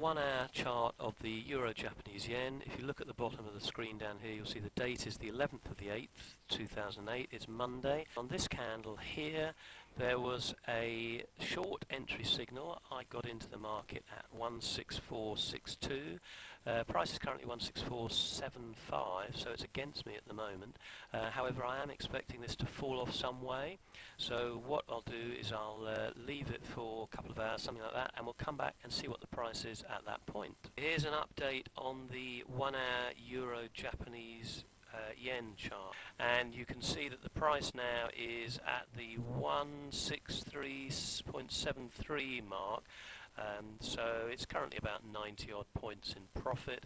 1-hour chart of the Euro-Japanese yen. If you look at the bottom of the screen down here, you'll see the date is the 11th of the 8th, 2008. It's Monday. On this candle here, there was a short entry signal. I got into the market at 16462. Price is currently 16475, so it's against me at the moment. However, I am expecting this to fall off some way. So what I'll do is I'll leave it for a couple of hours, something like that, and we'll come back and see what the price is at that point. Here's an update on the 1-hour Euro-Japanese yen chart, and you can see that the price now is at the 163.73 mark. So it's currently about 90 odd points in profit.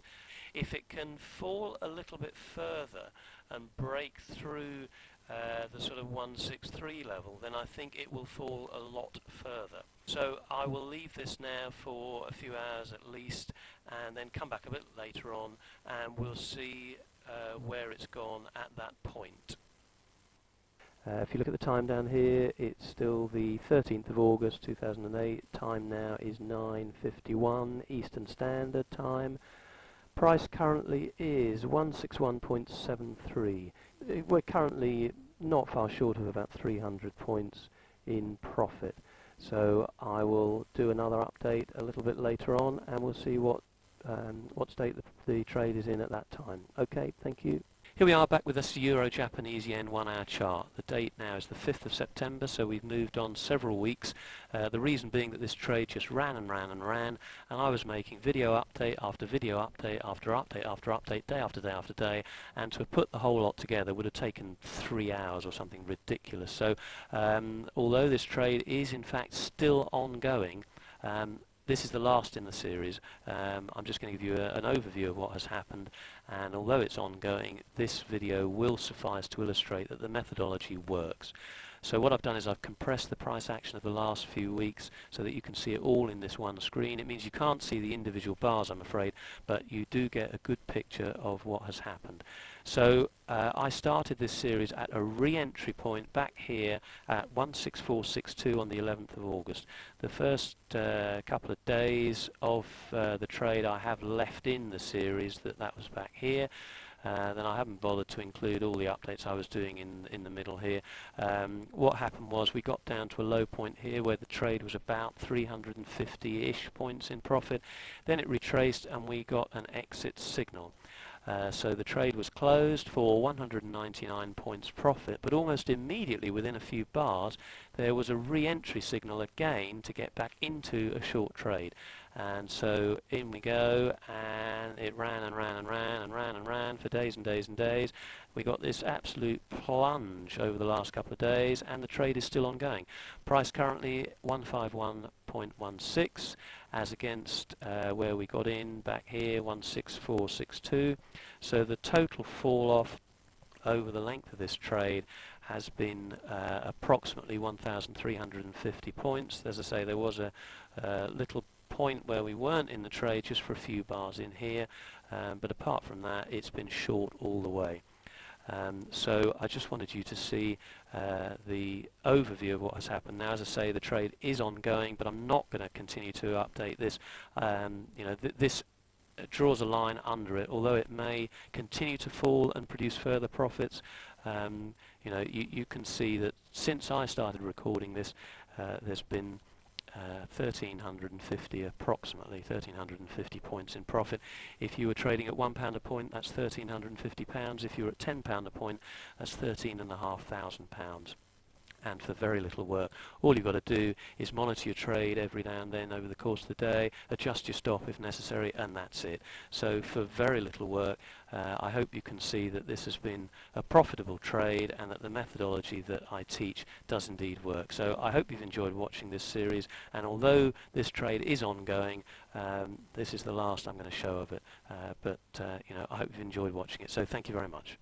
If it can fall a little bit further and break through the sort of 163 level, then I think it will fall a lot further. So I will leave this now for a few hours at least, and then come back a bit later on and we'll see where it's gone at that point. If you look at the time down here, it's still the 13th of August 2008. Time now is 9:51 Eastern Standard Time. Price currently is 161.73. We're currently not far short of about 300 points in profit. So I will do another update a little bit later on, and we'll see what state the trade is in at that time. Okay, thank you. Here we are back with this Euro-Japanese yen 1-hour chart. The date now is the 5th of September, so we've moved on several weeks. The reason being that this trade just ran and ran and ran, and I was making video update after video update after update after update, day after day after day, and to have put the whole lot together would have taken 3 hours or something ridiculous. So although this trade is in fact still ongoing, this is the last in the series. I'm just going to give you an overview of what has happened, and although it's ongoing, this video will suffice to illustrate that the methodology works. So what I've done is I've compressed the price action of the last few weeks so that you can see it all in this one screen. It means you can't see the individual bars, I'm afraid, but you do get a good picture of what has happened. So I started this series at a re-entry point back here at 16462 on the 11th of August. The first couple of days of the trade I have left in the series that was back here. Then I haven't bothered to include all the updates I was doing in the middle here. What happened was we got down to a low point here where the trade was about 350-ish points in profit. Then it retraced and we got an exit signal. So the trade was closed for 199 points profit, but almost immediately within a few bars there was a re-entry signal again to get back into a short trade. And so in we go, and it ran and ran and ran and ran and ran for days and days and days. We got this absolute plunge over the last couple of days, and the trade is still ongoing. Price currently 151.16 as against where we got in back here, 16462. So the total fall off over the length of this trade has been approximately 1,350 points. As I say, there was a little point where we weren't in the trade just for a few bars in here, but apart from that it's been short all the way. So I just wanted you to see the overview of what has happened. Now, as I say, the trade is ongoing, but I'm not going to continue to update this. This draws a line under it. Although it may continue to fall and produce further profits, you can see that since I started recording this, there's been 1,350, approximately 1,350 points in profit. If you were trading at £1 a point, that's £1,350. If you were at £10 a point, that's £13,500. And for very little work. All you've got to do is monitor your trade every now and then over the course of the day, adjust your stop if necessary, and that's it. So for very little work, I hope you can see that this has been a profitable trade and that the methodology that I teach does indeed work. So I hope you've enjoyed watching this series, and although this trade is ongoing, this is the last I'm going to show of it. I hope you've enjoyed watching it. So thank you very much.